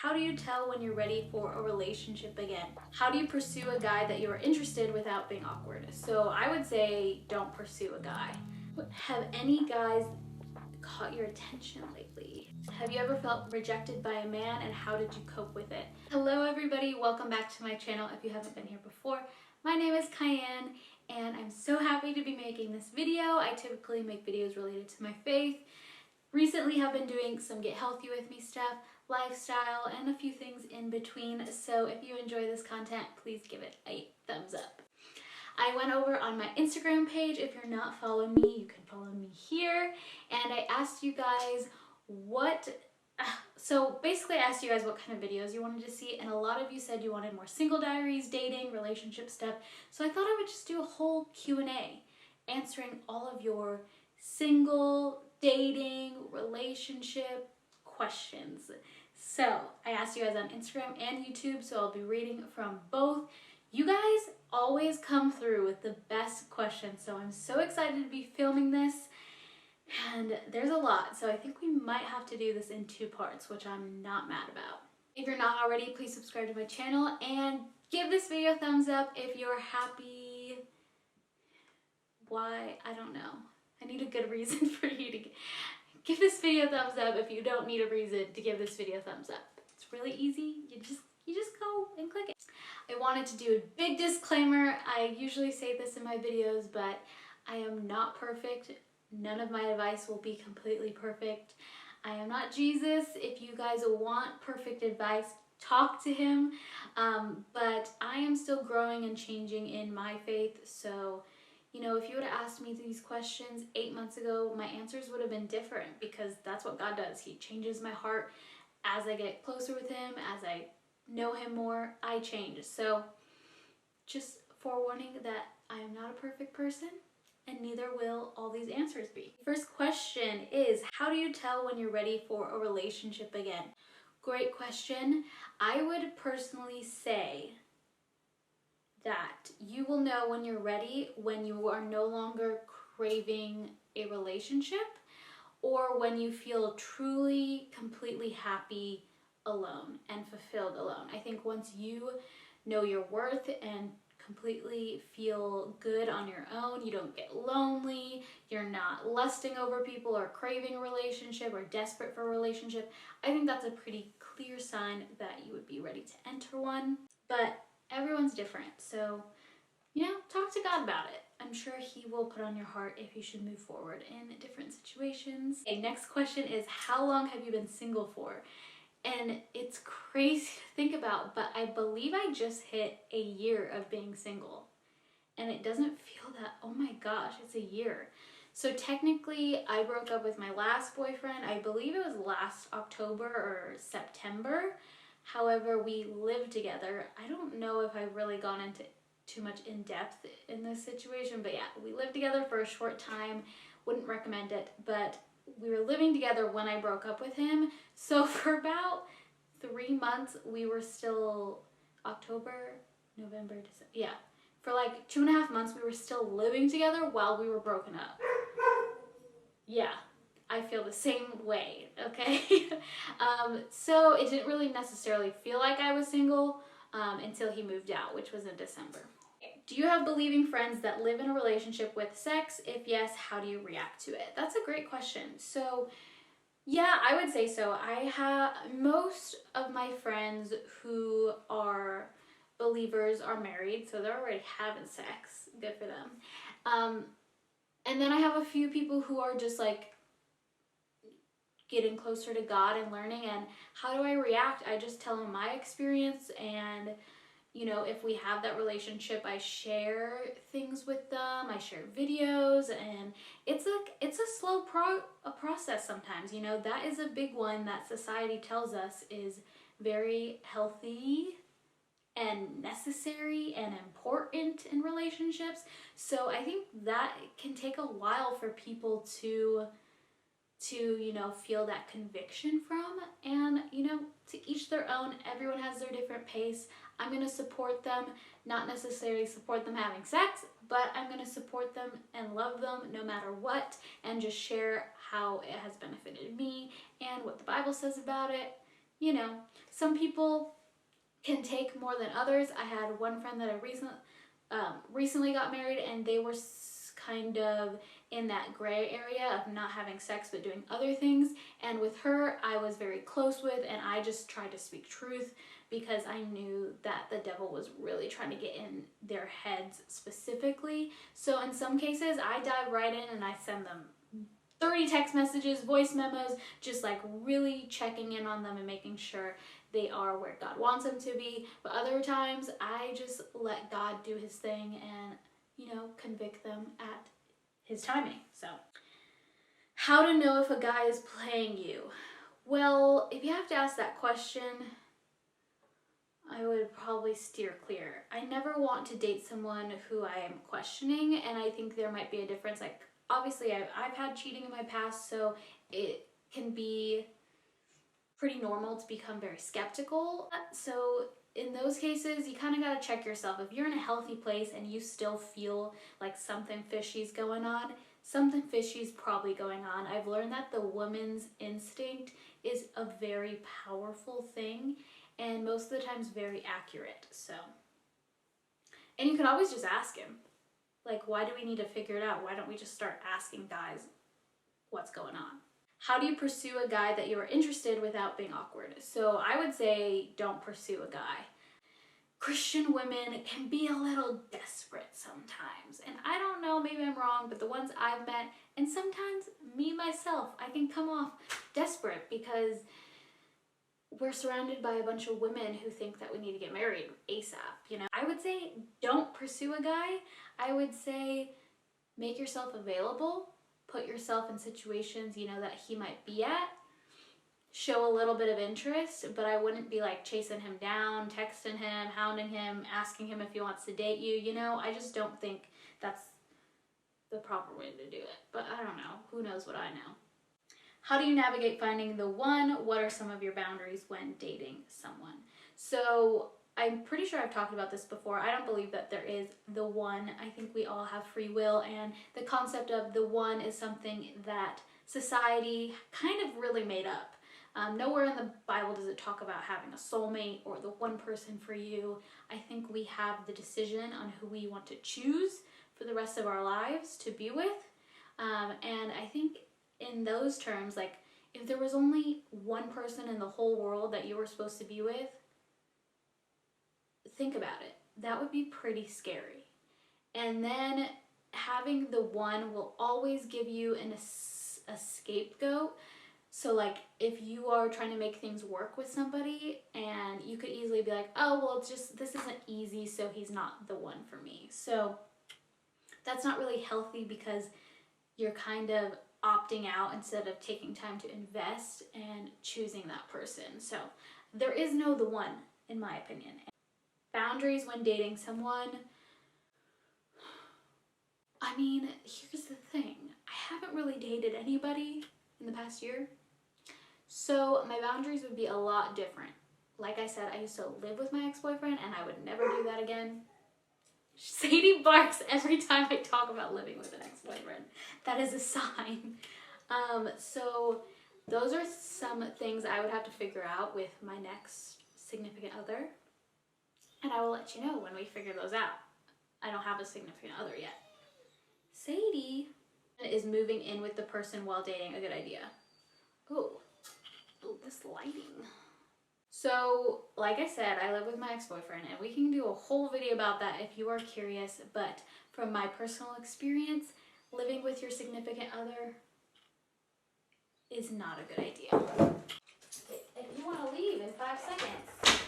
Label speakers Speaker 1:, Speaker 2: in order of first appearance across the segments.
Speaker 1: How do you tell when you're ready for a relationship again? How do you pursue a guy that you are interested without being awkward? So I would say don't pursue a guy. Have any guys caught your attention lately? Have you ever felt rejected by a man, and how did you cope with it? Hello everybody, welcome back to my channel if you haven't been here before. My name is Kian and I'm so happy to be making this video. I typically make videos related to my faith. Recently have been doing some get healthy with me stuff, lifestyle, and a few things in between. So if you enjoy this content, please give it a thumbs up. I went over on my Instagram page. If you're not following me, you can follow me here. And I asked you guys what kind of videos you wanted to see, and a lot of you said you wanted more single diaries, dating, relationship stuff. So I thought I would just do a whole Q&A answering all of your single, dating, relationship questions. So I asked you guys on Instagram and YouTube, so I'll be reading from both. You guys always come through with the best questions, so I'm so excited to be filming this. And there's a lot, so I think we might have to do this in 2 parts, which I'm not mad about. If you're not already, please subscribe to my channel and give this video a thumbs up if you're happy. Why? I don't know. I need a good reason for you to give this video a thumbs up if you don't need a reason to give this video a thumbs up. It's really easy. You just go and click it. I wanted to do a big disclaimer. I usually say this in my videos, but I am not perfect. None of my advice will be completely perfect. I am not Jesus. If you guys want perfect advice, talk to him. But I am still growing and changing in my faith. So, you know, if you would have asked me these questions 8 months ago, my answers would have been different, because that's what God does. He changes my heart as I get closer with him, as I know him more, I change. So just forewarning that I am not a perfect person, and neither will all these answers be. First question is, how do you tell when you're ready for a relationship again? Great question. I would personally say that you will know when you're ready when you are no longer craving a relationship, or when you feel truly, completely happy alone and fulfilled alone. I think once you know your worth and completely feel good on your own, you don't get lonely, you're not lusting over people or craving a relationship or desperate for a relationship, I think that's a pretty clear sign that you would be ready to enter one. But everyone's different, so, you know, talk to God about it. I'm sure he will put on your heart if you should move forward in different situations. Okay, next question is, how long have you been single for? And it's crazy to think about, but I believe I just hit a year of being single. And it doesn't feel that, oh my gosh, it's a year. So technically, I broke up with my last boyfriend, I believe it was last October or September. However, we lived together. I don't know if I've really gone into too much in depth in this situation, but yeah, we lived together for a short time. Wouldn't recommend it, but we were living together when I broke up with him. So for about 3 months, we were still October, November, December. Yeah, for like 2.5 months, we were still living together while we were broken up. Yeah, I feel the same way, okay? So it didn't really necessarily feel like I was single until he moved out, which was in December. Do you have believing friends that live in a relationship with sex? If yes, how do you react to it? That's a great question. So yeah, I would say so. I have most of my friends who are believers are married, so they're already having sex. Good for them. And then I have a few people who are just like getting closer to God and learning. And how do I react? I just tell them my experience, and you know, if we have that relationship, I share things with them, I share videos, and it's a slow process sometimes. You know, that is a big one that society tells us is very healthy and necessary and important in relationships. So I think that can take a while for people to you know, feel that conviction from. And you know, to each their own. Everyone has their different pace. I'm going to support them, not necessarily support them having sex, but I'm going to support them and love them no matter what, and just share how it has benefited me and what the Bible says about it. you know, some people can take more than others. I had one friend that I recently got married, and they were kind of in that gray area of not having sex but doing other things. And with her, I was very close with, and I just tried to speak truth because I knew that the devil was really trying to get in their heads specifically. So in some cases, I dive right in and I send them 30 text messages, voice memos, just like really checking in on them and making sure they are where God wants them to be. But other times, I just let God do his thing and, you know, convict them at his timing. So, how to know if a guy is playing you? Well, if you have to ask that question, I would probably steer clear. I never want to date someone who I am questioning, and I think there might be a difference. Like, obviously, I've had cheating in my past, so it can be pretty normal to become very skeptical. So in those cases, you kind of got to check yourself. If you're in a healthy place and you still feel like something fishy's going on, something fishy's probably going on. I've learned that the woman's instinct is a very powerful thing, and most of the times very accurate. So, and you can always just ask him, like, why do we need to figure it out? Why don't we just start asking guys what's going on? How do you pursue a guy that you're interested without being awkward? So I would say don't pursue a guy. Christian women can be a little desperate sometimes. And I don't know, maybe I'm wrong, but the ones I've met, and sometimes me myself, I can come off desperate because we're surrounded by a bunch of women who think that we need to get married ASAP, you know? I would say don't pursue a guy. I would say make yourself available. Put yourself in situations, you know, that he might be at. Show a little bit of interest, but I wouldn't be like chasing him down, texting him, hounding him, asking him if he wants to date you, you know? I just don't think that's the proper way to do it. But I don't know. Who knows what I know? How do you navigate finding the one? What are some of your boundaries when dating someone? So I'm pretty sure I've talked about this before. I don't believe that there is the one. I think we all have free will, and the concept of the one is something that society kind of really made up. Nowhere in the Bible does it talk about having a soulmate or the one person for you. I think we have the decision on who we want to choose for the rest of our lives to be with. And I think in those terms, like, if there was only one person in the whole world that you were supposed to be with, think about it. That would be pretty scary. And then having the one will always give you a scapegoat. So like if you are trying to make things work with somebody, and you could easily be like, oh, well, it's just, this isn't easy, so he's not the one for me. So that's not really healthy because you're kind of opting out instead of taking time to invest and choosing that person. So there is no the one, in my opinion. Boundaries when dating someone. I mean, here's the thing. I haven't really dated anybody in the past year. So my boundaries would be a lot different. Like I said, I used to live with my ex-boyfriend, and I would never do that again. Sadie barks every time I talk about living with an ex-boyfriend. That is a sign. So those are some things I would have to figure out with my next significant other. And I will let you know when we figure those out. I don't have a significant other yet. Sadie, is moving in with the person while dating a good idea? Oh, this lighting. So, like I said, I live with my ex-boyfriend, and we can do a whole video about that if you are curious, but from my personal experience, living with your significant other is not a good idea. If you want to leave in 5 seconds,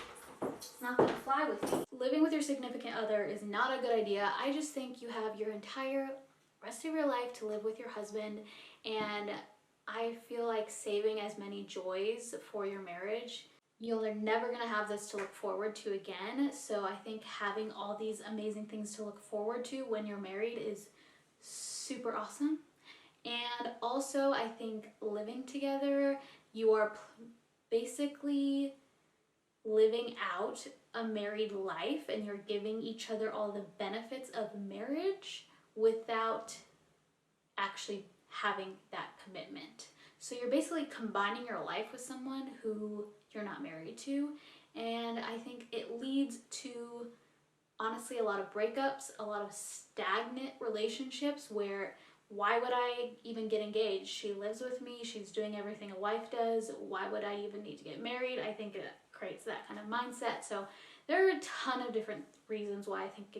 Speaker 1: it's not going to fly with me. Living with your significant other is not a good idea. I just think you have your entire rest of your life to live with your husband, and I feel like saving as many joys for your marriage. You're never going to have this to look forward to again, so I think having all these amazing things to look forward to when you're married is super awesome. And also, I think living together, you are basically living out a married life, and you're giving each other all the benefits of marriage without actually having that commitment. So you're basically combining your life with someone who you're not married to. And I think it leads to, honestly, a lot of breakups, a lot of stagnant relationships where, why would I even get engaged? She lives with me, she's doing everything a wife does. Why would I even need to get married? I think it creates that kind of mindset. So there are a ton of different reasons why I think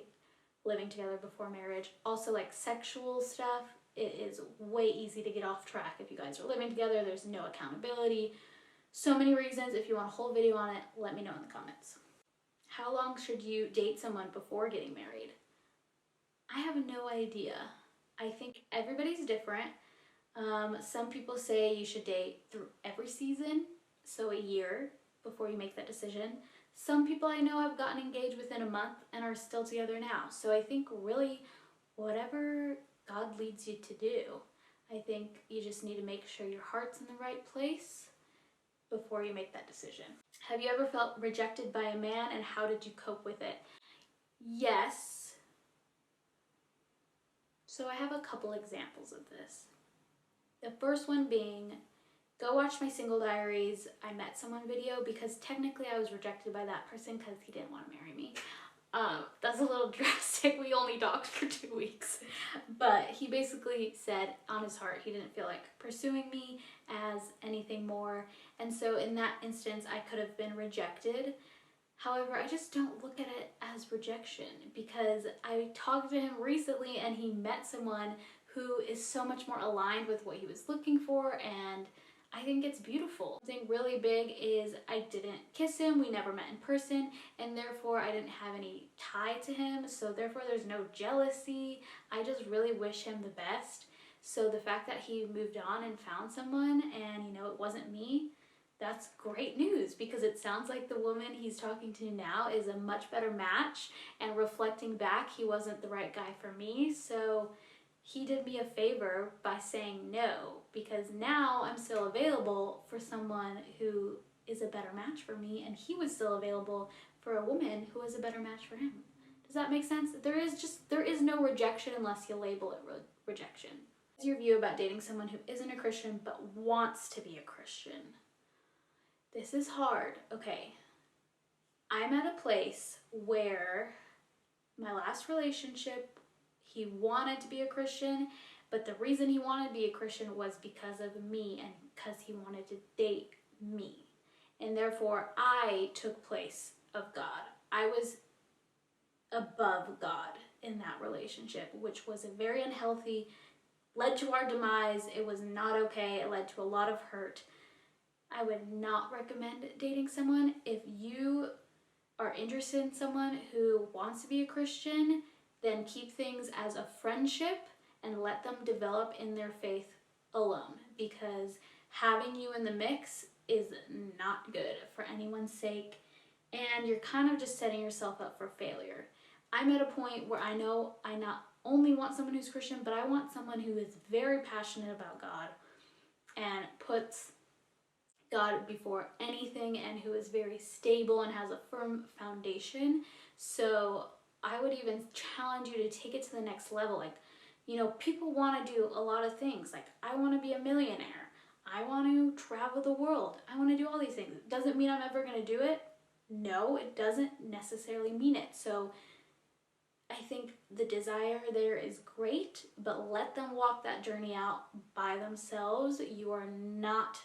Speaker 1: living together before marriage. Also, like sexual stuff, it is way easy to get off track if you guys are living together. There's no accountability. So many reasons. If you want a whole video on it, let me know in the comments. How long should you date someone before getting married? I have no idea. I think everybody's different. Some people say you should date through every season, so a year before you make that decision. Some people I know have gotten engaged within a month and are still together now. So I think really whatever God leads you to do. I think you just need to make sure your heart's in the right place before you make that decision. Have you ever felt rejected by a man, and how did you cope with it? Yes. So I have a couple examples of this. The first one being, go watch my single diaries, I met someone video, because technically I was rejected by that person because he didn't want to marry me. That's a little drastic. We only talked for 2 weeks. But he basically said on his heart he didn't feel like pursuing me as anything more. And so in that instance, I could have been rejected. However, I just don't look at it as rejection, because I talked to him recently and he met someone who is so much more aligned with what he was looking for, and I think it's beautiful. Something really big is I didn't kiss him, we never met in person, and therefore I didn't have any tie to him, so therefore there's no jealousy. I just really wish him the best. So the fact that he moved on and found someone and, you know, it wasn't me, that's great news, because it sounds like the woman he's talking to now is a much better match, and reflecting back, he wasn't the right guy for me. So he did me a favor by saying no, because now I'm still available for someone who is a better match for me, and he was still available for a woman who was a better match for him. Does that make sense? There is no rejection unless you label it rejection. What's your view about dating someone who isn't a Christian but wants to be a Christian? This is hard. Okay, I'm at a place where my last relationship, he wanted to be a Christian, but the reason he wanted to be a Christian was because of me and because he wanted to date me. And therefore, I took place of God. I was above God in that relationship, which was a very unhealthy, led to our demise. It was not okay. It led to a lot of hurt. I would not recommend dating someone. If you are interested in someone who wants to be a Christian, then keep things as a friendship and let them develop in their faith alone, because having you in the mix is not good for anyone's sake, and you're kind of just setting yourself up for failure. I'm at a point where I know I not only want someone who's Christian, but I want someone who is very passionate about God and puts God before anything, and who is very stable and has a firm foundation. So I would even challenge you to take it to the next level. Like, you know, people want to do a lot of things. Like, I want to be a millionaire. I want to travel the world. I want to do all these things. Doesn't mean I'm ever going to do it. No, it doesn't necessarily mean it. So I think the desire there is great, but let them walk that journey out by themselves. You are not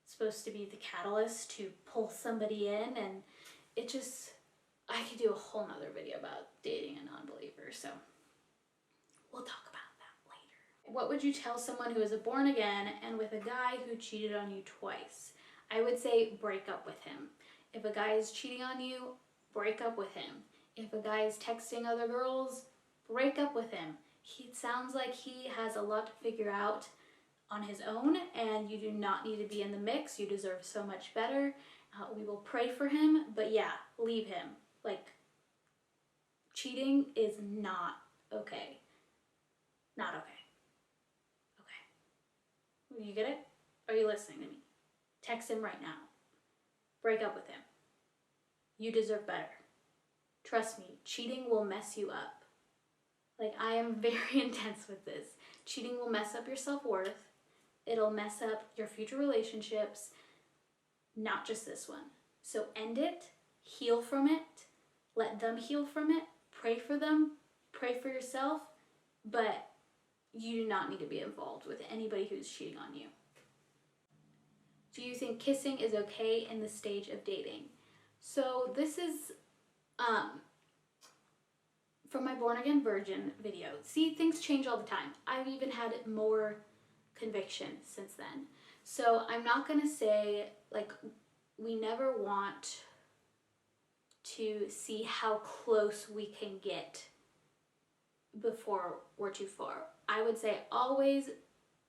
Speaker 1: supposed to be the catalyst to pull somebody in, and it just, I could do a whole nother video about dating a non-believer, so we'll talk about that later. What would you tell someone who is a born again and with a guy who cheated on you twice? I would say break up with him. If a guy is cheating on you, break up with him. If a guy is texting other girls, break up with him. It sounds like he has a lot to figure out on his own, and you do not need to be in the mix. You deserve so much better. We will pray for him, but yeah, leave him. Like, cheating is not okay. Not okay. Okay. You get it? Are you listening to me? Text him right now. Break up with him. You deserve better. Trust me, cheating will mess you up. Like, I am very intense with this. Cheating will mess up your self-worth. It'll mess up your future relationships, not just this one. So end it, heal from it, let them heal from it, pray for them, pray for yourself, but you do not need to be involved with anybody who's cheating on you. Do you think kissing is okay in the stage of dating? So this is from my Born Again Virgin video. See, things change all the time. I've even had more conviction since then. So I'm not gonna say, like, we never want to see how close we can get before we're too far. I would say always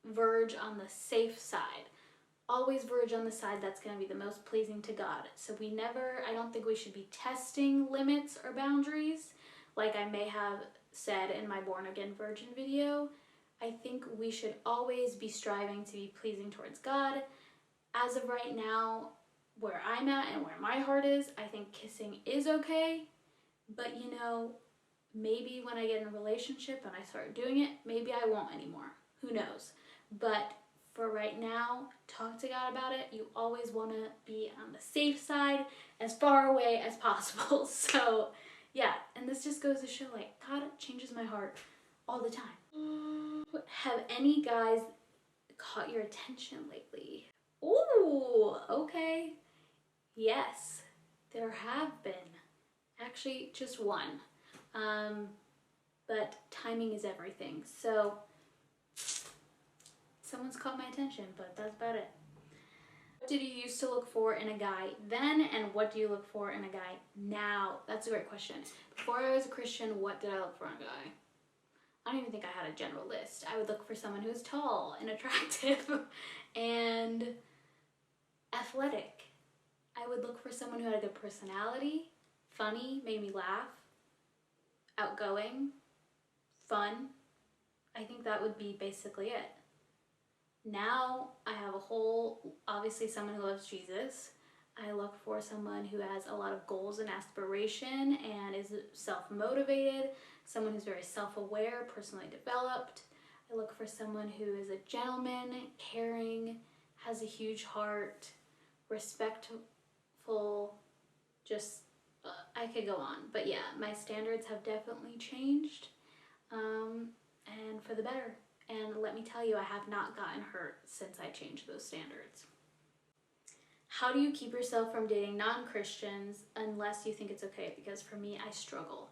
Speaker 1: verge on the safe side. Always verge on the side that's going to be the most pleasing to God. So I don't think we should be testing limits or boundaries like I may have said in my Born Again Virgin video. I think we should always be striving to be pleasing towards God. As of right now, where I'm at and where my heart is, I think kissing is okay. But you know, maybe when I get in a relationship and I start doing it, maybe I won't anymore. Who knows? But for right now, talk to God about it. You always want to be on the safe side, as far away as possible. So yeah, and this just goes to show, like, God changes my heart all the time. Have any guys caught your attention lately? Ooh, okay. Yes, there have been. Actually, just one. But timing is everything. So someone's caught my attention, but that's about it. What did you used to look for in a guy then, and what do you look for in a guy now? That's a great question. Before I was a Christian, what did I look for in a guy? I don't even think I had a general list. I would look for someone who was tall and attractive and athletic. I would look for someone who had a good personality, funny, made me laugh, outgoing, fun. I think that would be basically it. Now I have obviously someone who loves Jesus. I look for someone who has a lot of goals and aspiration and is self-motivated, someone who's very self-aware, personally developed. I look for someone who is a gentleman, caring, has a huge heart, respectful, just, I could go on. But yeah, my standards have definitely changed, and for the better. And let me tell you, I have not gotten hurt since I changed those standards. How do you keep yourself from dating non-Christians unless you think it's okay? Because for me, I struggle.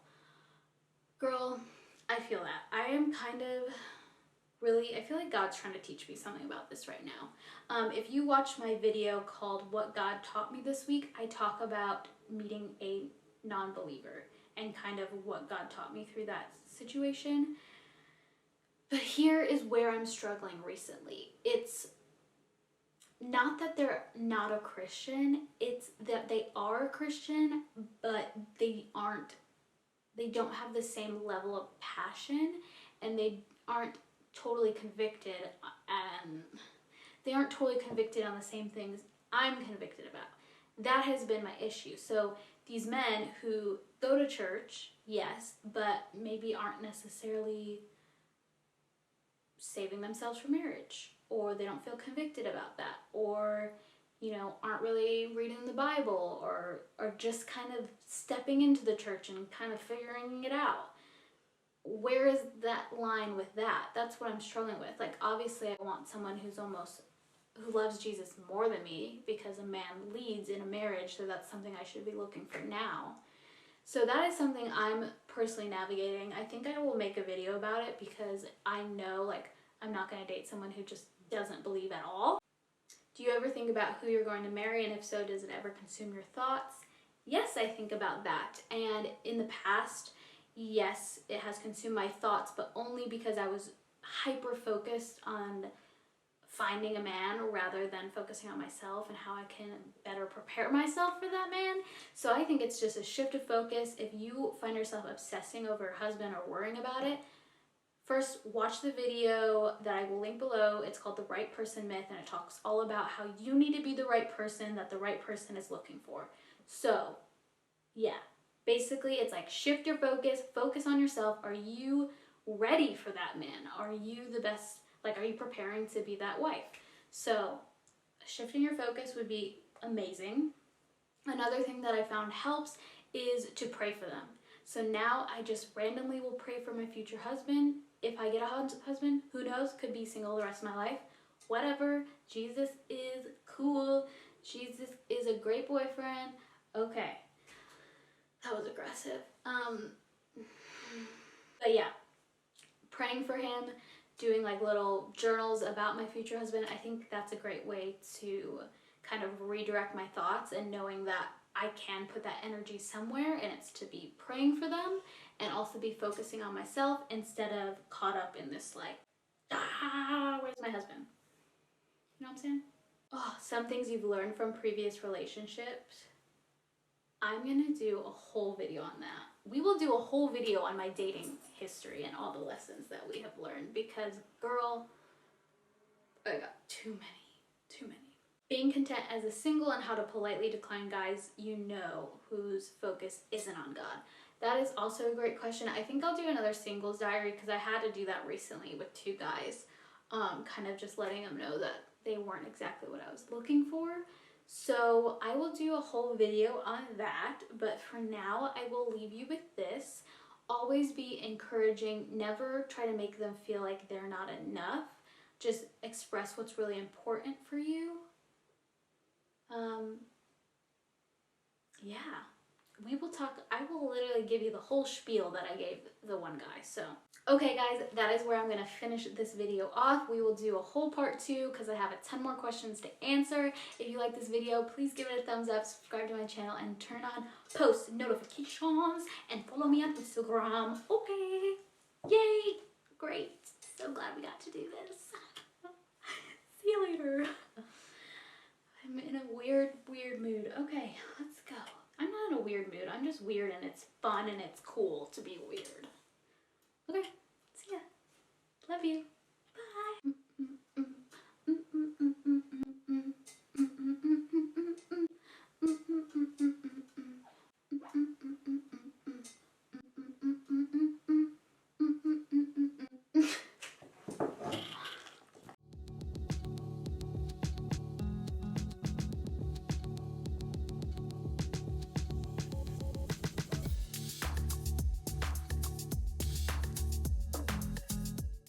Speaker 1: Girl, I feel that. I feel like God's trying to teach me something about this right now. If you watch my video called What God Taught Me This Week, I talk about meeting a non-believer and kind of what God taught me through that situation. But here is where I'm struggling recently. It's not that they're not a Christian, it's that they are a Christian, but they don't have the same level of passion, and they aren't totally convicted, and they aren't totally convicted on the same things I'm convicted about. That has been my issue. So these men who go to church, yes, but maybe aren't necessarily saving themselves for marriage, or they don't feel convicted about that, or, you know, aren't really reading the Bible, or just kind of stepping into the church and kind of figuring it out. Where is that line with that? That's what I'm struggling with. Like, obviously I want someone who loves Jesus more than me, because a man leads in a marriage, so that's something I should be looking for now. So that is something I'm personally navigating. I think I will make a video about it, because I know, like, I'm not going to date someone who just doesn't believe at all. Do you ever think about who you're going to marry, and if so, does it ever consume your thoughts? Yes, I think about that. And in the past, yes, it has consumed my thoughts, but only because I was hyper-focused on finding a man rather than focusing on myself and how I can better prepare myself for that man. So I think it's just a shift of focus. If you find yourself obsessing over a husband or worrying about it, first watch the video that I will link below. It's called The Right Person Myth, and it talks all about how you need to be the right person that the right person is looking for. So yeah, basically it's like shift your focus on yourself. Are you ready for that man? Are you the best? Like, are you preparing to be that wife? So shifting your focus would be amazing. Another thing that I found helps is to pray for them. So now I just randomly will pray for my future husband. If I get a husband, who knows, could be single the rest of my life. Whatever, Jesus is cool. Jesus is a great boyfriend. Okay, that was aggressive. But yeah, praying for him, doing like little journals about my future husband, I think that's a great way to kind of redirect my thoughts, and knowing that I can put that energy somewhere, and it's to be praying for them and also be focusing on myself instead of caught up in this like, where's my husband? You know what I'm saying? Oh, some things you've learned from previous relationships. I'm gonna do a whole video on that. We will do a whole video on my dating history and all the lessons that we have learned, because girl, I got too many. Being content as a single and how to politely decline guys you know whose focus isn't on God. That is also a great question. I think I'll do another singles diary, because I had to do that recently with 2 guys. Kind of just letting them know that they weren't exactly what I was looking for. So I will do a whole video on that, but for now I will leave you with this. Always be encouraging. Never try to make them feel like they're not enough. Just express what's really important for you. Yeah, we will talk. I will literally give you the whole spiel that I gave the one guy. So, okay guys, that is where I'm going to finish this video off. We will do a whole part 2 because I have a ton more questions to answer. If you like this video, please give it a thumbs up, subscribe to my channel, and turn on post notifications, and follow me on Instagram. Okay, yay, great. So glad we got to do this. See you later. I'm in a weird mood. Okay, let's go. I'm not in a weird mood. I'm just weird, and it's fun and it's cool to be weird. Okay, see ya. Love you.